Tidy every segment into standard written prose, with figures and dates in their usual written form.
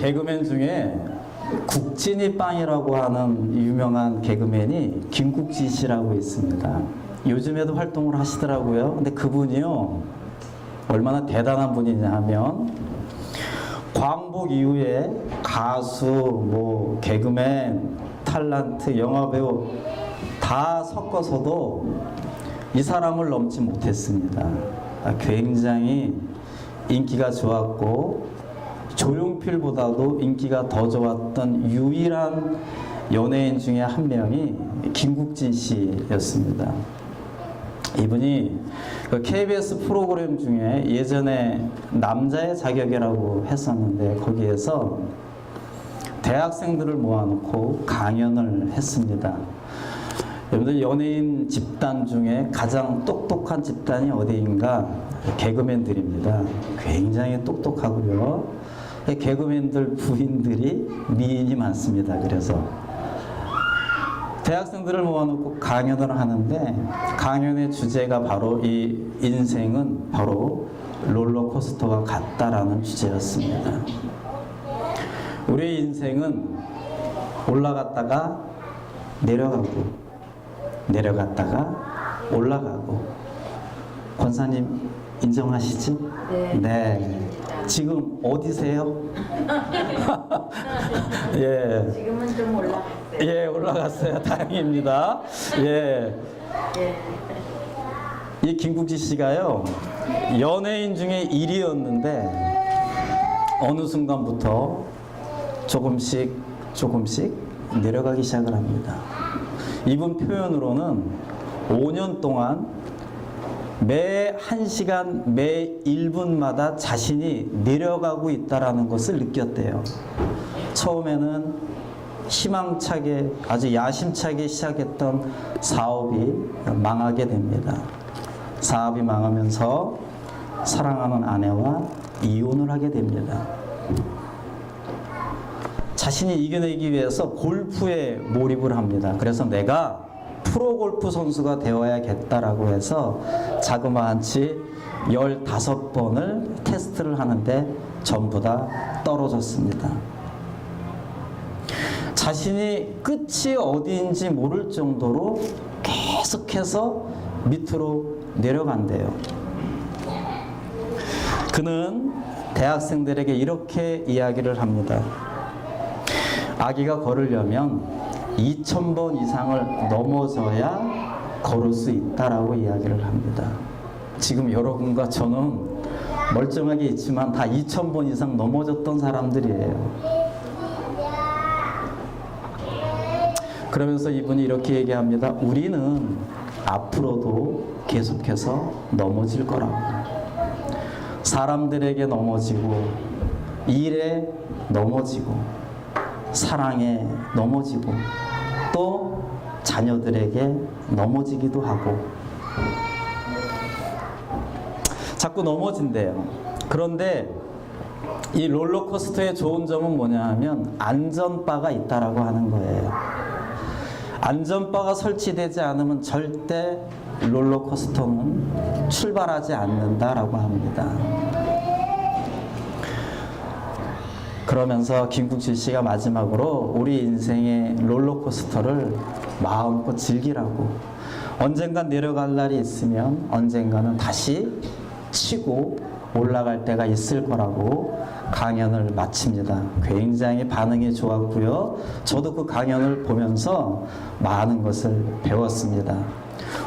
개그맨 중에 국진이 빵이라고 하는 유명한 개그맨이 김국지 씨라고 있습니다. 요즘에도 활동을 하시더라고요. 근데 그분이요, 얼마나 대단한 분이냐 하면 광복 이후에 가수, 뭐 개그맨, 탤런트, 영화배우 다 섞어서도 이 사람을 넘지 못했습니다. 굉장히 인기가 좋았고 조용필보다도 인기가 더 좋았던 유일한 연예인 중에 한 명이 김국진 씨였습니다. 이분이 그 KBS 프로그램 중에 예전에 남자의 자격이라고 했었는데 거기에서 대학생들을 모아놓고 강연을 했습니다. 여러분들 연예인 집단 중에 가장 똑똑한 집단이 어디인가? 개그맨들입니다. 굉장히 똑똑하고요. 개그맨들 부인들이 미인이 많습니다. 그래서 대학생들을 모아놓고 강연을 하는데 강연의 주제가 바로 이 인생은 바로 롤러코스터와 같다라는 주제였습니다. 우리의 인생은 올라갔다가 내려가고 내려갔다가 올라가고. 권사님 인정하시죠? 네. 네. 지금 어디세요? 예. 지금은 좀 올라갔어요. 예, 올라갔어요. 다행입니다. 예. 예. 이 김국지 씨가요, 연예인 중에 1위였는데 어느 순간부터 조금씩 내려가기 시작을 합니다. 이분 표현으로는 5년 동안 매 1시간, 매 1분마다 자신이 내려가고 있다는 것을 느꼈대요. 처음에는 희망차게, 아주 야심차게 시작했던 사업이 망하게 됩니다. 사업이 망하면서 사랑하는 아내와 이혼을 하게 됩니다. 자신이 이겨내기 위해서 골프에 몰입을 합니다. 그래서 내가 프로골프 선수가 되어야겠다라고 해서 자그마한치 15번을 테스트를 하는데 전부 다 떨어졌습니다. 자신이 끝이 어디인지 모를 정도로 계속해서 밑으로 내려간대요. 그는 대학생들에게 이렇게 이야기를 합니다. 아기가 걸으려면 2000번 이상을 넘어져야 걸을 수 있다라고 이야기를 합니다. 지금 여러분과 저는 멀쩡하게 있지만 다 2000번 이상 넘어졌던 사람들이에요. 그러면서 이분이 이렇게 얘기합니다. 우리는 앞으로도 계속해서 넘어질 거라고. 사람들에게 넘어지고, 일에 넘어지고, 사랑에 넘어지고, 또 자녀들에게 넘어지기도 하고. 자꾸 넘어진대요. 그런데 이 롤러코스터의 좋은 점은 뭐냐 하면 안전바가 있다라고 하는 거예요. 안전바가 설치되지 않으면 절대 롤러코스터는 출발하지 않는다라고 합니다. 그러면서 김국진 씨가 마지막으로 우리 인생의 롤러코스터를 마음껏 즐기라고, 언젠간 내려갈 날이 있으면 언젠가는 다시 치고 올라갈 때가 있을 거라고 강연을 마칩니다. 굉장히 반응이 좋았고요. 저도 그 강연을 보면서 많은 것을 배웠습니다.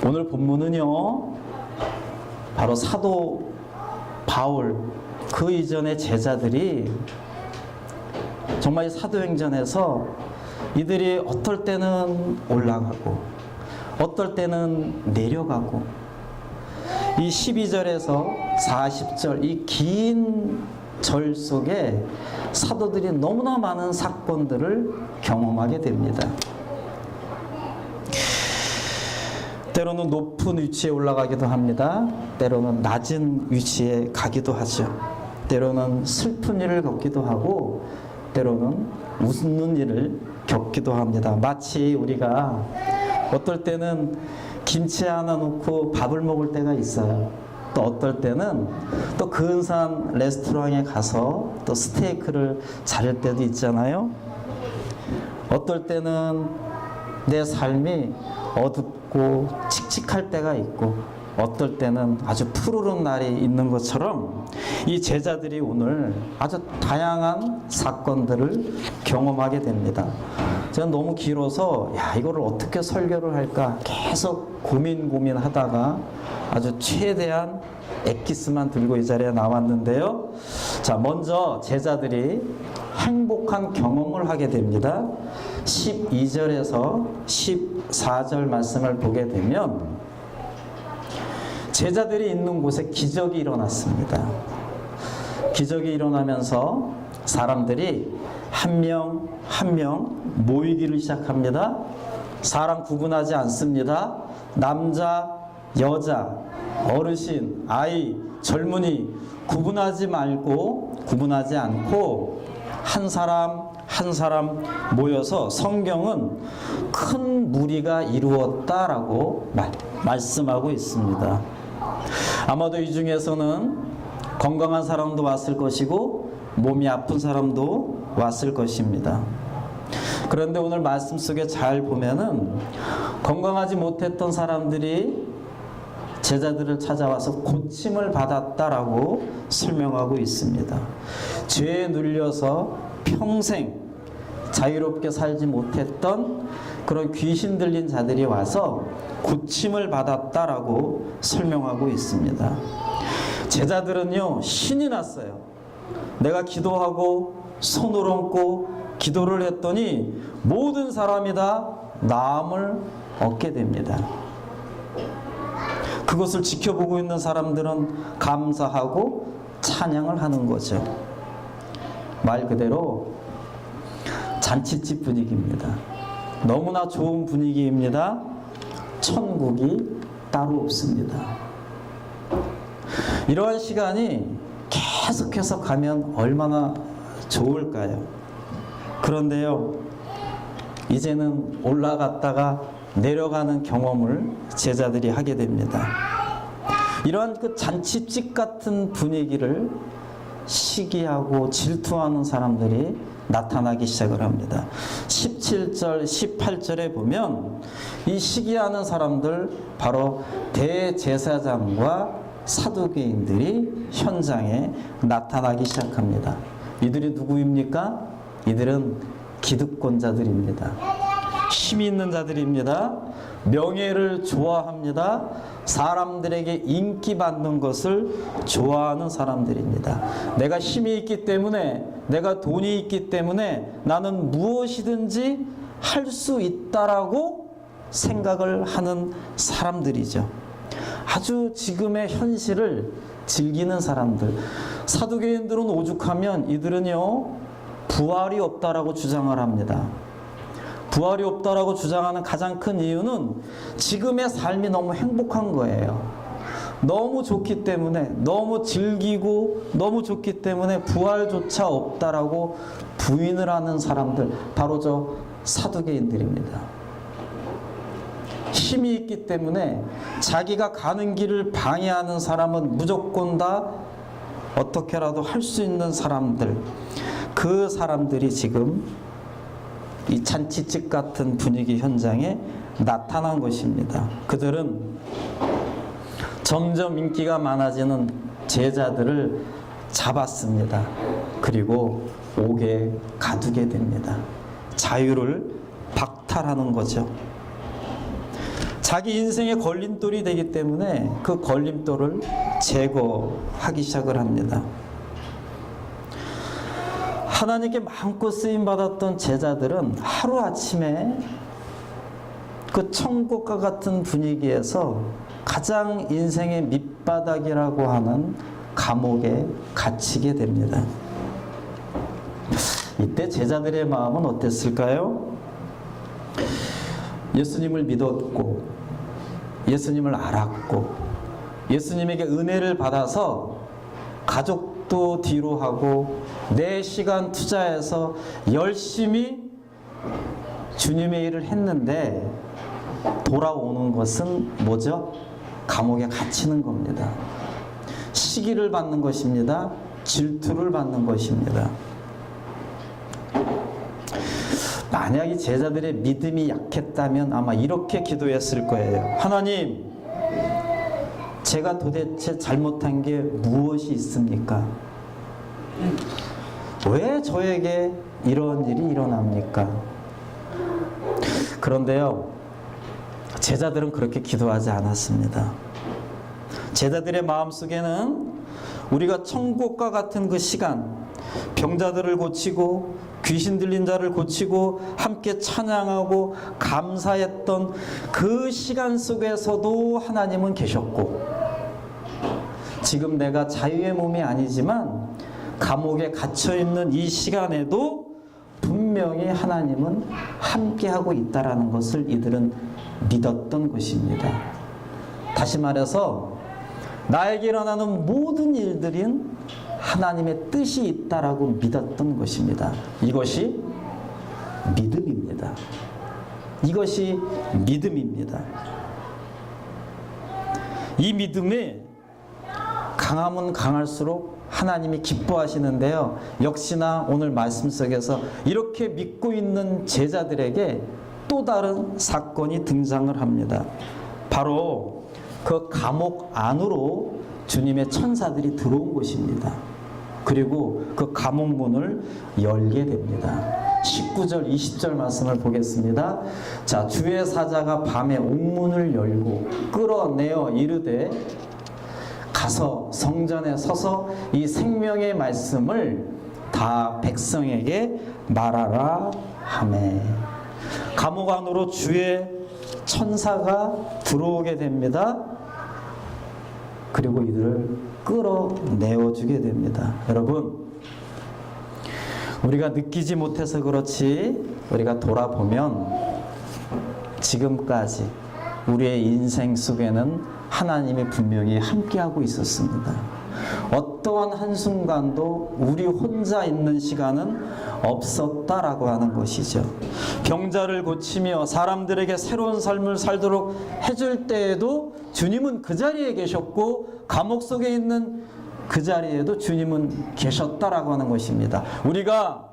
오늘 본문은요, 바로 사도 바울, 그 이전의 제자들이 정말 사도행전에서 이들이 어떨 때는 올라가고 어떨 때는 내려가고, 이 12절에서 40절 이 긴 절 속에 사도들이 너무나 많은 사건들을 경험하게 됩니다. 때로는 높은 위치에 올라가기도 합니다. 때로는 낮은 위치에 가기도 하죠. 때로는 슬픈 일을 겪기도 하고 때로는 웃는 일을 겪기도 합니다. 마치 우리가 어떨 때는 김치 하나 넣고 밥을 먹을 때가 있어요. 또 어떨 때는 또 근사한 레스토랑에 가서 또 스테이크를 차릴 때도 있잖아요. 어떨 때는 내 삶이 어둡고 칙칙할 때가 있고 어떨 때는 아주 푸르른 날이 있는 것처럼 이 제자들이 오늘 아주 다양한 사건들을 경험하게 됩니다. 저는 너무 길어서 이거를 어떻게 설교를 할까 계속 고민하다가 아주 최대한 엑기스만 들고 이 자리에 나왔는데요. 자, 먼저 제자들이 행복한 경험을 하게 됩니다. 12절에서 14절 말씀을 보게 되면 제자들이 있는 곳에 기적이 일어났습니다. 기적이 일어나면서 사람들이 한 명 한 명 모이기를 시작합니다. 사람 구분하지 않습니다. 남자, 여자, 어르신, 아이, 젊은이 구분하지 않고 한 사람 한 사람 모여서 성경은 큰 무리가 이루었다라고 말씀하고 있습니다. 아마도 이 중에서는 건강한 사람도 왔을 것이고 몸이 아픈 사람도 왔을 것입니다. 그런데 오늘 말씀 속에 잘 보면은 건강하지 못했던 사람들이 제자들을 찾아와서 고침을 받았다라고 설명하고 있습니다. 죄에 눌려서 평생 자유롭게 살지 못했던 그런 귀신 들린 자들이 와서 고침을 받았다라고 설명하고 있습니다. 제자들은요, 신이 났어요. 내가 기도하고 손을 얹고 기도를 했더니 모든 사람이 다 나음을 얻게 됩니다. 그것을 지켜보고 있는 사람들은 감사하고 찬양을 하는 거죠. 말 그대로 잔치집 분위기입니다. 너무나 좋은 분위기입니다. 천국이 따로 없습니다. 이러한 시간이 계속해서 가면 얼마나 좋을까요? 그런데요, 이제는 올라갔다가 내려가는 경험을 제자들이 하게 됩니다. 이러한 그 잔치집 같은 분위기를 시기하고 질투하는 사람들이 나타나기 시작을 합니다. 17절, 18절에 보면 이 시기하는 사람들 바로 대제사장과 사두개인들이 현장에 나타나기 시작합니다. 이들이 누구입니까? 이들은 기득권자들입니다. 힘이 있는 자들입니다. 명예를 좋아합니다. 사람들에게 인기받는 것을 좋아하는 사람들입니다. 내가 힘이 있기 때문에, 내가 돈이 있기 때문에 나는 무엇이든지 할 수 있다라고 생각을 하는 사람들이죠. 아주 지금의 현실을 즐기는 사람들. 사두개인들은 오죽하면 이들은요, 부활이 없다라고 주장을 합니다. 부활이 없다라고 주장하는 가장 큰 이유는 지금의 삶이 너무 행복한 거예요. 너무 좋기 때문에, 너무 즐기고 너무 좋기 때문에 부활조차 없다라고 부인을 하는 사람들, 바로 저 사두개인들입니다. 힘이 있기 때문에 자기가 가는 길을 방해하는 사람은 무조건 다 어떻게라도 할 수 있는 사람들, 그 사람들이 지금 이 잔치집 같은 분위기 현장에 나타난 것입니다. 그들은 점점 인기가 많아지는 제자들을 잡았습니다. 그리고 옥에 가두게 됩니다. 자유를 박탈하는 거죠. 자기 인생의 걸림돌이 되기 때문에 그 걸림돌을 제거하기 시작을 합니다. 하나님께 마음껏 쓰임받았던 제자들은 하루아침에 그 천국과 같은 분위기에서 가장 인생의 밑바닥이라고 하는 감옥에 갇히게 됩니다. 이때 제자들의 마음은 어땠을까요? 예수님을 믿었고, 예수님을 알았고, 예수님에게 은혜를 받아서 가족도 뒤로 하고 내 시간 투자해서 열심히 주님의 일을 했는데 돌아오는 것은 뭐죠? 감옥에 갇히는 겁니다. 시기를 받는 것입니다. 질투를 받는 것입니다. 만약 이 제자들의 믿음이 약했다면 아마 이렇게 기도했을 거예요. 하나님, 제가 도대체 잘못한 게 무엇이 있습니까? 왜 저에게 이런 일이 일어납니까? 그런데요, 제자들은 그렇게 기도하지 않았습니다. 제자들의 마음속에는 우리가 천국과 같은 그 시간, 병자들을 고치고 귀신 들린 자를 고치고 함께 찬양하고 감사했던 그 시간 속에서도 하나님은 계셨고, 지금 내가 자유의 몸이 아니지만 감옥에 갇혀있는 이 시간에도 분명히 하나님은 함께하고 있다라는 것을 이들은 믿었던 것입니다. 다시 말해서 나에게 일어나는 모든 일들은 하나님의 뜻이 있다라고 믿었던 것입니다. 이것이 믿음입니다. 이것이 믿음입니다. 이 믿음이 강하면 강할수록 하나님이 기뻐하시는데요. 역시나 오늘 말씀 속에서 이렇게 믿고 있는 제자들에게 또 다른 사건이 등장을 합니다. 바로 그 감옥 안으로 주님의 천사들이 들어온 것입니다. 그리고 그 감옥 문을 열게 됩니다. 19절, 20절 말씀을 보겠습니다. 자, 주의 사자가 밤에 옥문을 열고 끌어내어 이르되 가서 성전에 서서 이 생명의 말씀을 다 백성에게 말하라 하매. 감옥 안으로 주의 천사가 들어오게 됩니다. 그리고 이들을 끌어내어 주게 됩니다. 여러분, 우리가 느끼지 못해서 그렇지 우리가 돌아보면 지금까지 우리의 인생 속에는 하나님이 분명히 함께하고 있었습니다. 어떠한 한순간도 우리 혼자 있는 시간은 없었다라고 하는 것이죠. 병자를 고치며 사람들에게 새로운 삶을 살도록 해줄 때에도 주님은 그 자리에 계셨고, 감옥 속에 있는 그 자리에도 주님은 계셨다라고 하는 것입니다. 우리가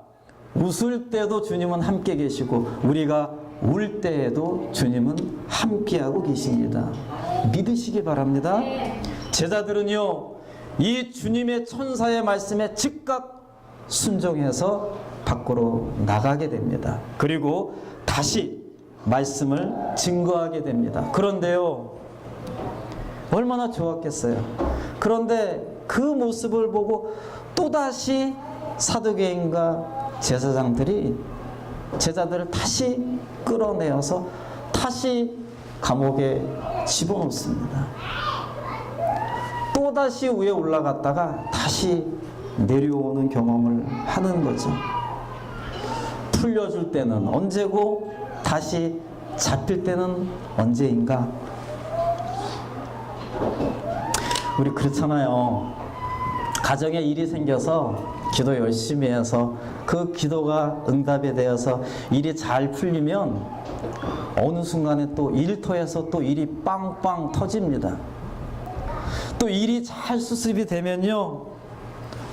웃을 때도 주님은 함께 계시고, 우리가 울 때에도 주님은 함께하고 계십니다. 믿으시기 바랍니다. 제자들은요, 이 주님의 천사의 말씀에 즉각 순종해서 밖으로 나가게 됩니다. 그리고 다시 말씀을 증거하게 됩니다. 그런데요, 얼마나 좋았겠어요. 그런데 그 모습을 보고 또다시 사두개인과 제사장들이 제자들을 다시 끌어내어서 다시 감옥에 집어넣습니다. 또다시 위에 올라갔다가 다시 내려오는 경험을 하는 거죠. 풀려줄 때는 언제고 다시 잡힐 때는 언제인가? 우리 그렇잖아요. 가정에 일이 생겨서 기도 열심히 해서 그 기도가 응답이 되어서 일이 잘 풀리면 어느 순간에 또 일터에서 또 일이 빵빵 터집니다. 또 일이 잘 수습이 되면요,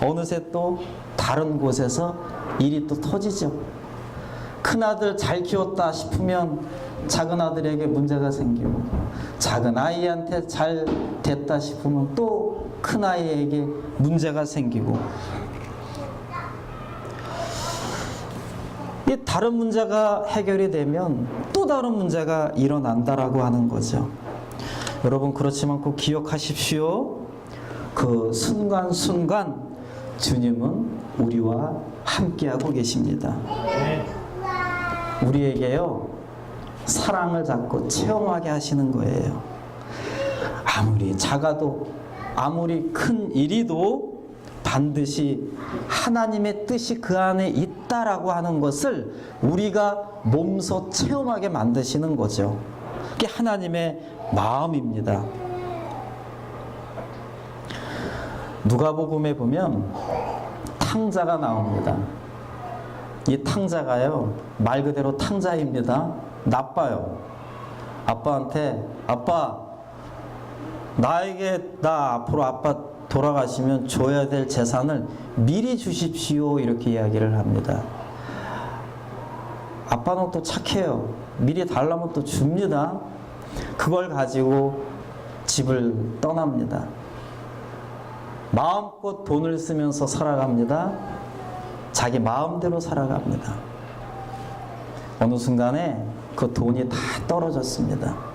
어느새 또 다른 곳에서 일이 또 터지죠. 큰아들 잘 키웠다 싶으면 작은 아들에게 문제가 생기고, 작은 아이한테 잘 됐다 싶으면 또 큰아이에게 문제가 생기고, 이 다른 문제가 해결이 되면 또 다른 문제가 일어난다라고 하는 거죠. 여러분, 그렇지만 꼭 기억하십시오. 그 순간순간 주님은 우리와 함께하고 계십니다. 우리에게요, 사랑을 자꾸 체험하게 하시는 거예요. 아무리 작아도, 아무리 큰 일이도 반드시 하나님의 뜻이 그 안에 있다라고 하는 것을 우리가 몸소 체험하게 만드시는 거죠. 그게 하나님의 마음입니다. 누가복음에 보면 탕자가 나옵니다. 이 탕자가요, 말 그대로 탕자입니다. 나빠요. 아빠한테, 아빠, 나 앞으로 아빠 돌아가시면 줘야 될 재산을 미리 주십시오 이렇게 이야기를 합니다. 아빠는 또 착해요. 미리 달라면 또 줍니다. 그걸 가지고 집을 떠납니다. 마음껏 돈을 쓰면서 살아갑니다. 자기 마음대로 살아갑니다. 어느 순간에 그 돈이 다 떨어졌습니다.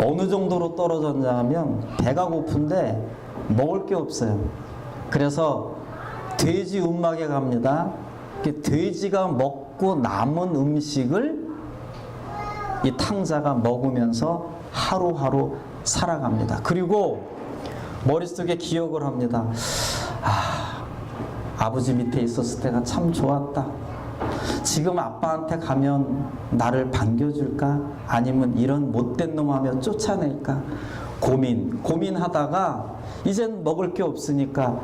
어느 정도로 떨어졌냐 하면 배가 고픈데 먹을 게 없어요. 그래서 돼지 움막에 갑니다. 돼지가 먹고 남은 음식을 이 탕자가 먹으면서 하루하루 살아갑니다. 그리고 머릿속에 기억을 합니다. 아버지 밑에 있었을 때가 참 좋았다. 지금 아빠한테 가면 나를 반겨줄까? 아니면 이런 못된 놈 하면 쫓아낼까? 고민하다가 이젠 먹을 게 없으니까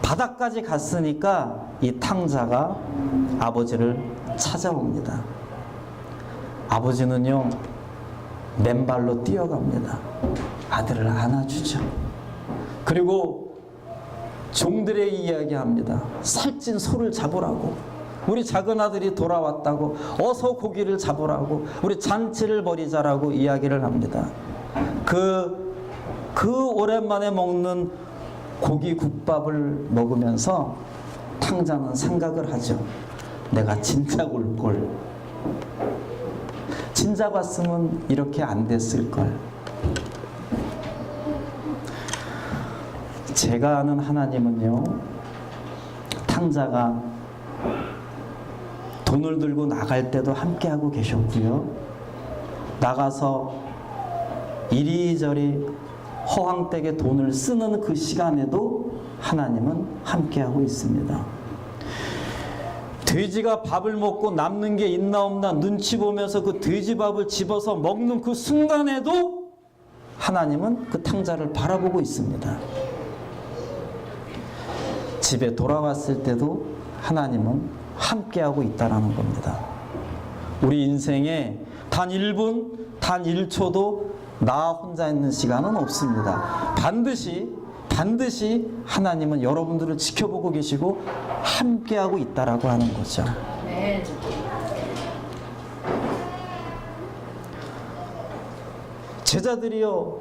바닥까지 갔으니까 이 탕자가 아버지를 찾아옵니다. 아버지는요, 맨발로 뛰어갑니다. 아들을 안아주죠. 그리고 종들에게 이야기합니다. 살찐 소를 잡으라고. 우리 작은 아들이 돌아왔다고. 어서 고기를 잡으라고. 우리 잔치를 벌이자라고 이야기를 합니다. 그 오랜만에 먹는 고기 국밥을 먹으면서 탕자는 생각을 하죠. 내가 진작 올걸. 진작 왔으면 이렇게 안 됐을걸. 제가 아는 하나님은요, 탕자가 돈을 들고 나갈 때도 함께하고 계셨고요, 나가서 이리저리 허황되게 돈을 쓰는 그 시간에도 하나님은 함께하고 있습니다. 돼지가 밥을 먹고 남는 게 있나 없나 눈치 보면서 그 돼지밥을 집어서 먹는 그 순간에도 하나님은 그 탕자를 바라보고 있습니다. 집에 돌아왔을 때도 하나님은 함께하고 있다는 겁니다. 우리 인생에 단 1분, 단 1초도 나 혼자 있는 시간은 없습니다. 반드시 하나님은 여러분들을 지켜보고 계시고 함께하고 있다라고 하는 거죠. 제자들이요,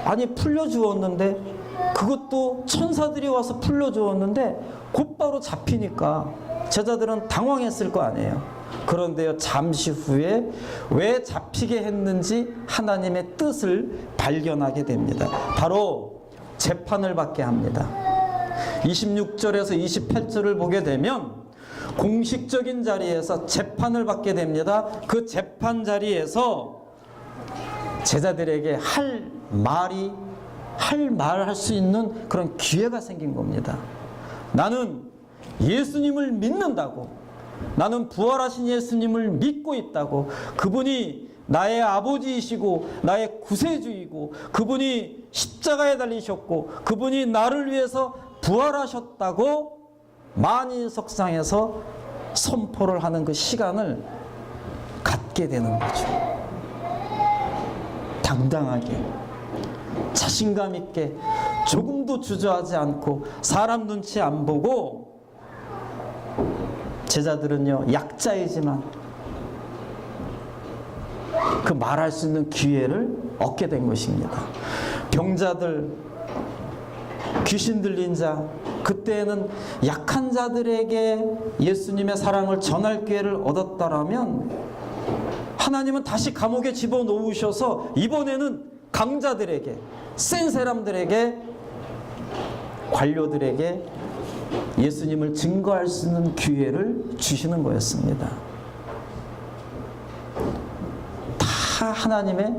아니 풀려주었는데, 그것도 천사들이 와서 풀려주었는데 곧바로 잡히니까 제자들은 당황했을 거 아니에요. 그런데요, 잠시 후에 왜 잡히게 했는지 하나님의 뜻을 발견하게 됩니다. 바로 재판을 받게 합니다. 26절에서 28절을 보게 되면 공식적인 자리에서 재판을 받게 됩니다. 그 재판 자리에서 제자들에게 말할 수 있는 그런 기회가 생긴 겁니다. 나는 예수님을 믿는다고, 나는 부활하신 예수님을 믿고 있다고, 그분이 나의 아버지이시고 나의 구세주이고 그분이 십자가에 달리셨고 그분이 나를 위해서 부활하셨다고 만인석상에서 선포를 하는 그 시간을 갖게 되는 거죠. 당당하게, 자신감 있게, 조금도 주저하지 않고 사람 눈치 안 보고, 제자들은요, 약자이지만 그 말할 수 있는 기회를 얻게 된 것입니다. 병자들, 귀신 들린 자, 그때는 약한 자들에게 예수님의 사랑을 전할 기회를 얻었다라면 하나님은 다시 감옥에 집어넣으셔서 이번에는 강자들에게, 센 사람들에게, 관료들에게 예수님을 증거할 수 있는 기회를 주시는 거였습니다. 다 하나님의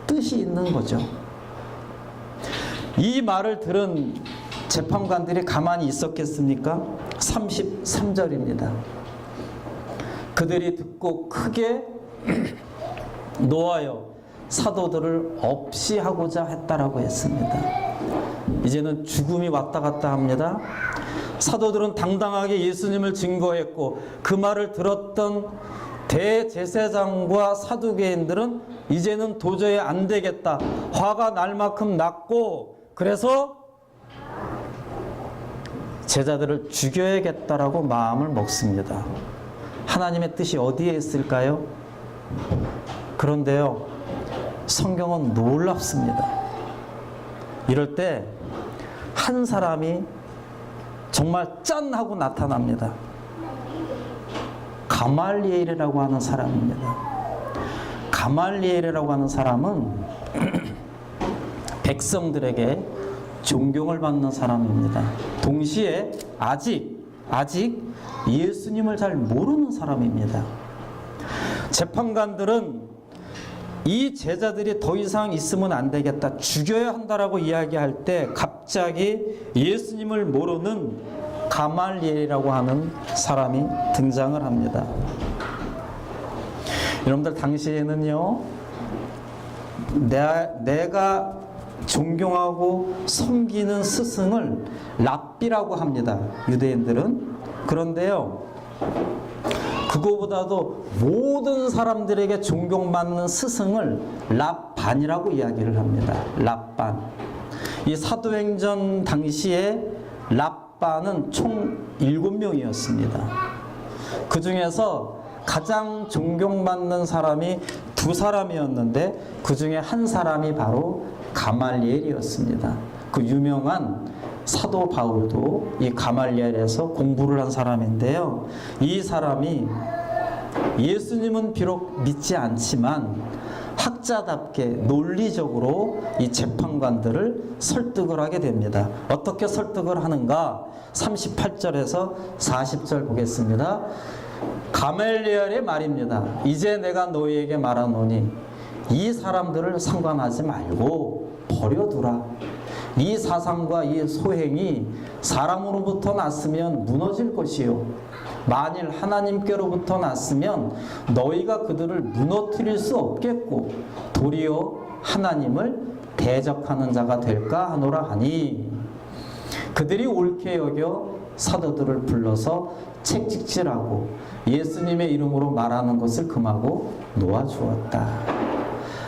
뜻이 있는 거죠. 이 말을 들은 재판관들이 가만히 있었겠습니까? 33절입니다. 그들이 듣고 크게 노하여 사도들을 없이 하고자 했다라고 했습니다. 이제는 죽음이 왔다 갔다 합니다. 사도들은 당당하게 예수님을 증거했고 그 말을 들었던 대제사장과 사두개인들은 이제는 도저히 안 되겠다, 화가 날 만큼 났고, 그래서 제자들을 죽여야겠다라고 마음을 먹습니다. 하나님의 뜻이 어디에 있을까요? 그런데요, 성경은 놀랍습니다. 이럴 때 한 사람이 정말 짠 하고 나타납니다. 가말리엘이라고 하는 사람입니다. 가말리엘이라고 하는 사람은 백성들에게 존경을 받는 사람입니다. 동시에 아직 예수님을 잘 모르는 사람입니다. 재판관들은 이 제자들이 더 이상 있으면 안 되겠다, 죽여야 한다라고 이야기할 때 갑자기 예수님을 모르는 가말리엘이라고 하는 사람이 등장을 합니다. 여러분들, 당시에는요, 내가 존경하고 섬기는 스승을 랍비라고 합니다, 유대인들은. 그런데요, 그거보다도 모든 사람들에게 존경받는 스승을 랍반이라고 이야기를 합니다. 랍반. 이 사도행전 당시에 랍반은 총 7명이었습니다. 그 중에서 가장 존경받는 사람이 2사람이었는데 그 중에 한 사람이 바로 가말리엘이었습니다. 그 유명한 사도 바울도 이 가말리엘에서 공부를 한 사람인데요, 이 사람이 예수님은 비록 믿지 않지만 학자답게 논리적으로 이 재판관들을 설득을 하게 됩니다. 어떻게 설득을 하는가? 38절에서 40절 보겠습니다. 가말리엘의 말입니다. 이제 내가 너희에게 말하노니 이 사람들을 상관하지 말고 버려두라. 이 사상과 이 소행이 사람으로부터 났으면 무너질 것이요, 만일 하나님께로부터 났으면 너희가 그들을 무너뜨릴 수 없겠고 도리어 하나님을 대적하는 자가 될까 하노라 하니, 그들이 옳게 여겨 사도들을 불러서 책찍질하고 예수님의 이름으로 말하는 것을 금하고 놓아주었다.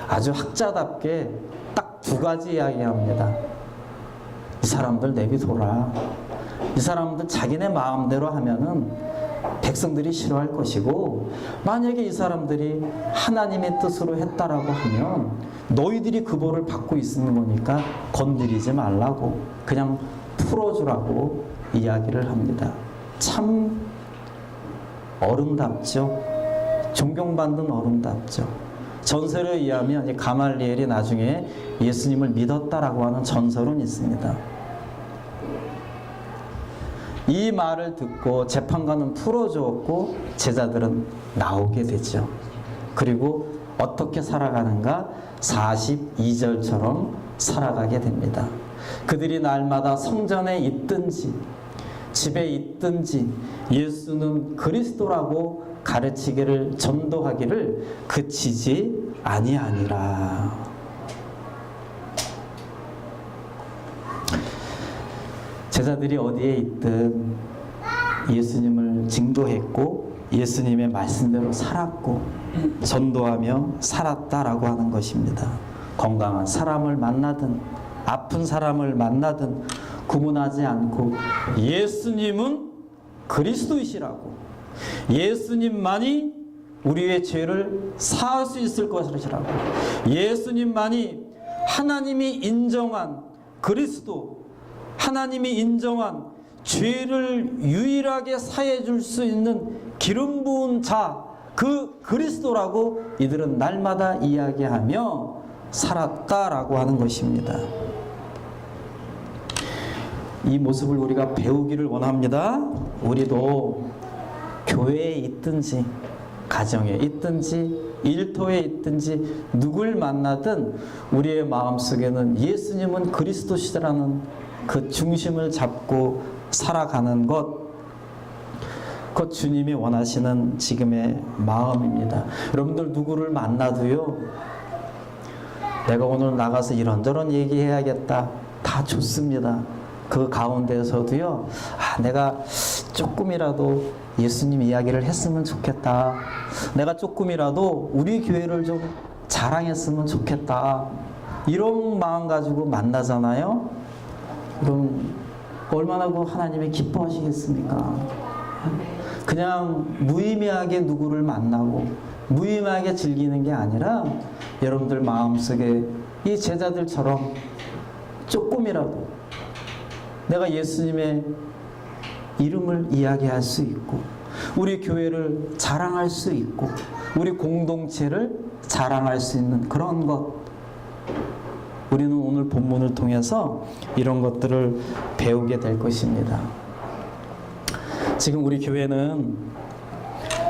아주 학자답게 딱 2가지 이야기합니다. 이 사람들 내비둬라. 이 사람들 자기네 마음대로 하면은 백성들이 싫어할 것이고, 만약에 이 사람들이 하나님의 뜻으로 했다라고 하면 너희들이 그 벌을 받고 있는 거니까 건드리지 말라고, 그냥 풀어주라고 이야기를 합니다. 참 어른답죠. 존경받는 어른답죠. 전설에 의하면 이 가말리엘이 나중에 예수님을 믿었다라고 하는 전설은 있습니다. 이 말을 듣고 재판관은 풀어주었고 제자들은 나오게 되죠. 그리고 어떻게 살아가는가? 42절처럼 살아가게 됩니다. 그들이 날마다 성전에 있든지 집에 있든지 예수는 그리스도라고 가르치기를, 전도하기를 그치지 아니하니라. 제자들이 어디에 있든 예수님을 증거했고 예수님의 말씀대로 살았고 전도하며 살았다라고 하는 것입니다. 건강한 사람을 만나든 아픈 사람을 만나든 구분하지 않고 예수님은 그리스도이시라고, 예수님만이 우리의 죄를 사할 수 있을 것이라고, 예수님만이 하나님이 인정한 그리스도, 하나님이 인정한 죄를 유일하게 사해 줄 수 있는 기름 부은 자, 그 그리스도라고 이들은 날마다 이야기하며 살았다라고 하는 것입니다. 이 모습을 우리가 배우기를 원합니다. 우리도 교회에 있든지 가정에 있든지 일터에 있든지 누굴 만나든 우리의 마음속에는 예수님은 그리스도시라는 그 중심을 잡고 살아가는 것, 그것 주님이 원하시는 지금의 마음입니다. 여러분들 누구를 만나도요, 내가 오늘 나가서 이런저런 얘기해야겠다, 다 좋습니다. 그 가운데서도요, 내가 조금이라도 예수님 이야기를 했으면 좋겠다, 내가 조금이라도 우리 교회를 좀 자랑했으면 좋겠다, 이런 마음 가지고 만나잖아요. 그럼 얼마나 그 하나님이 기뻐하시겠습니까? 그냥 무의미하게 누구를 만나고 무의미하게 즐기는 게 아니라 여러분들 마음속에 이 제자들처럼 조금이라도 내가 예수님의 이름을 이야기할 수 있고 우리 교회를 자랑할 수 있고 우리 공동체를 자랑할 수 있는 그런 것, 우리는 오늘 본문을 통해서 이런 것들을 배우게 될 것입니다. 지금 우리 교회는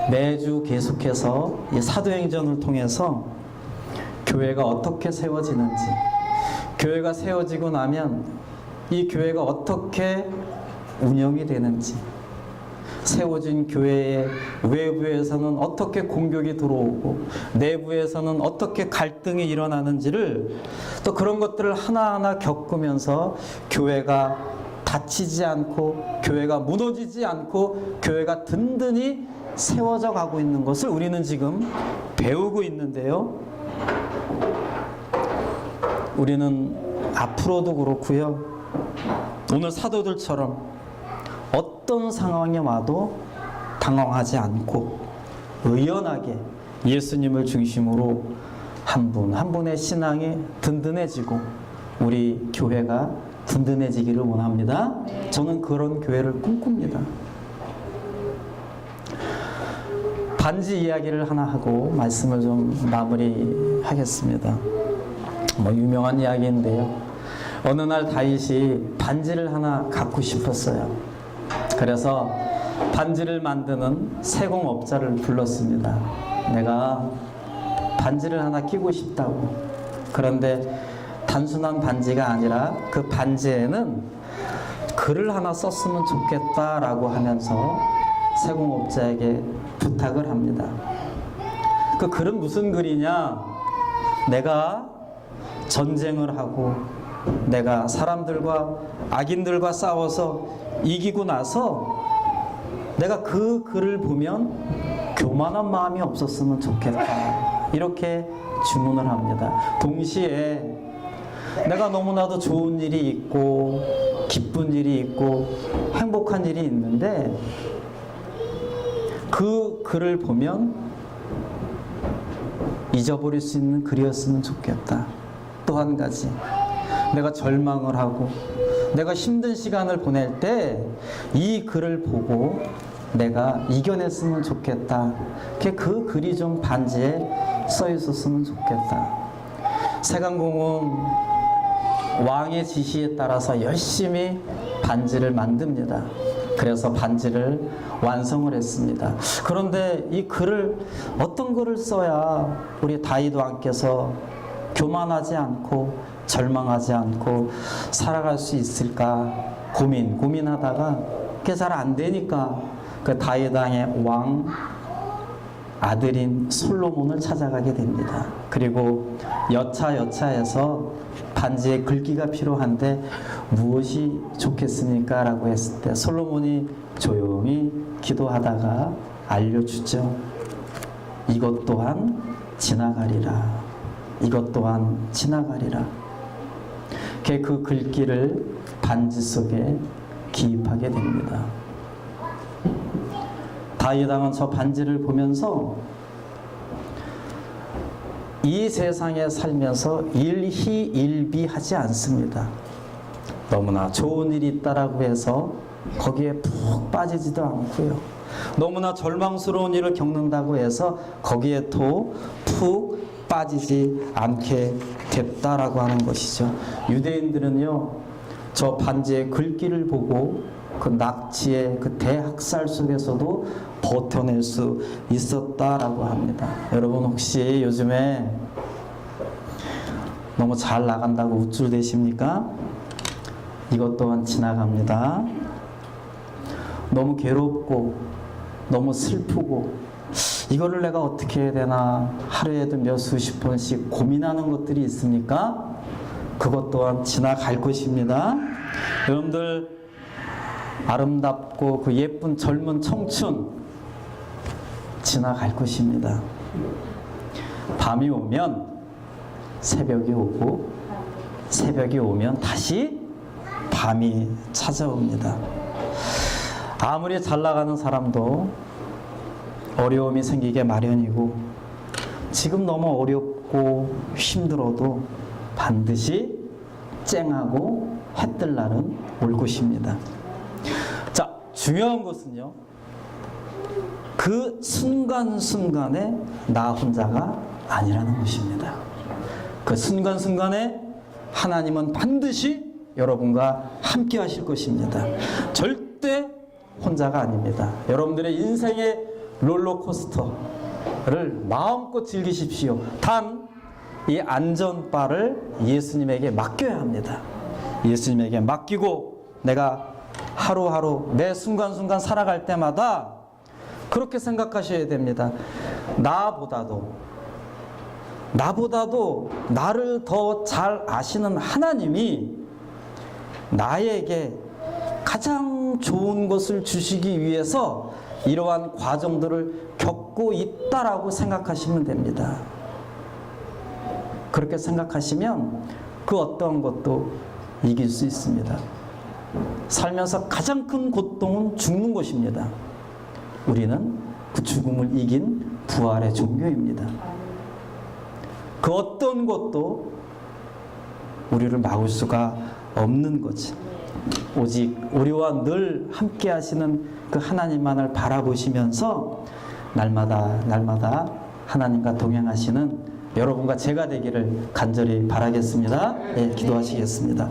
매주 계속해서 이 사도행전을 통해서 교회가 어떻게 세워지는지, 교회가 세워지고 나면 이 교회가 어떻게 운영이 되는지, 세워진 교회의 외부에서는 어떻게 공격이 들어오고 내부에서는 어떻게 갈등이 일어나는지를 또 그런 것들을 하나하나 겪으면서 교회가 다치지 않고 교회가 무너지지 않고 교회가 든든히 세워져 가고 있는 것을 우리는 지금 배우고 있는데요. 우리는 앞으로도 그렇고요. 오늘 사도들처럼 어떤 상황에 와도 당황하지 않고 의연하게 예수님을 중심으로 한 분 한 분의 신앙이 든든해지고 우리 교회가 든든해지기를 원합니다. 저는 그런 교회를 꿈꿉니다. 반지 이야기를 하나 하고 말씀을 좀 마무리하겠습니다. 유명한 이야기인데요. 어느 날 다윗이 반지를 하나 갖고 싶었어요. 그래서 반지를 만드는 세공업자를 불렀습니다. 내가 반지를 하나 끼고 싶다고. 그런데 단순한 반지가 아니라 그 반지에는 글을 하나 썼으면 좋겠다라고 하면서 세공업자에게 부탁을 합니다. 그 글은 무슨 글이냐? 내가 전쟁을 하고 내가 사람들과 악인들과 싸워서 이기고 나서 내가 그 글을 보면 교만한 마음이 없었으면 좋겠다. 이렇게 주문을 합니다. 동시에 내가 너무나도 좋은 일이 있고 기쁜 일이 있고 행복한 일이 있는데 그 글을 보면 잊어버릴 수 있는 글이었으면 좋겠다. 또 한 가지, 내가 절망을 하고 내가 힘든 시간을 보낼 때 이 글을 보고 내가 이겨냈으면 좋겠다. 그 글이 좀 반지에 써 있었으면 좋겠다. 세간공은 왕의 지시에 따라서 열심히 반지를 만듭니다. 그래서 반지를 완성을 했습니다. 그런데 이 글을 어떤 글을 써야 우리 다윗 왕께서 교만하지 않고 절망하지 않고 살아갈 수 있을까 고민하다가 그게 잘 안 되니까 그 다윗 왕의 왕 아들인 솔로몬을 찾아가게 됩니다. 그리고 여차여차해서 반지에 글귀가 필요한데 무엇이 좋겠습니까? 라고 했을 때 솔로몬이 조용히 기도하다가 알려주죠. 이것 또한 지나가리라. 이것 또한 지나가리라. 그 글귀를 반지 속에 기입하게 됩니다. 다윗 왕은 저 반지를 보면서 이 세상에 살면서 일희일비하지 않습니다. 너무나 좋은 일이 있다라고 해서 거기에 푹 빠지지도 않고요. 너무나 절망스러운 일을 겪는다고 해서 거기에 또 푹 빠지지 않게 됐다라고 하는 것이죠. 유대인들은요, 저 반지의 글귀를 보고 그 낙지의 그 대학살 속에서도 버텨낼 수 있었다라고 합니다. 여러분 혹시 요즘에 너무 잘 나간다고 우쭐대십니까? 이것 또한 지나갑니다. 너무 괴롭고 너무 슬프고 이거를 내가 어떻게 해야 되나 하루에도 몇 수십 번씩 고민하는 것들이 있습니까? 그것 또한 지나갈 것입니다. 여러분들 아름답고 그 예쁜 젊은 청춘 지나갈 것입니다. 밤이 오면 새벽이 오고 새벽이 오면 다시 밤이 찾아옵니다. 아무리 잘 나가는 사람도 어려움이 생기게 마련이고, 지금 너무 어렵고 힘들어도 반드시 쨍하고 해 뜰 날은 올 것입니다. 자, 중요한 것은요, 그 순간순간에 나 혼자가 아니라는 것입니다. 그 순간순간에 하나님은 반드시 여러분과 함께 하실 것입니다. 절대 혼자가 아닙니다. 여러분들의 인생의 롤러코스터를 마음껏 즐기십시오. 단, 이 안전바를 예수님에게 맡겨야 합니다. 예수님에게 맡기고 내가 하루하루 매 순간순간 살아갈 때마다 그렇게 생각하셔야 됩니다. 나보다도 나를 더 잘 아시는 하나님이 나에게 가장 좋은 것을 주시기 위해서 이러한 과정들을 겪고 있다라고 생각하시면 됩니다. 그렇게 생각하시면 그 어떤 것도 이길 수 있습니다. 살면서 가장 큰 고통은 죽는 것입니다. 우리는 그 죽음을 이긴 부활의 종교입니다. 그 어떤 것도 우리를 막을 수가 없는 거지. 오직 우리와 늘 함께 하시는 그 하나님만을 바라보시면서 날마다 하나님과 동행하시는 여러분과 제가 되기를 간절히 바라겠습니다. 예, 기도하시겠습니다.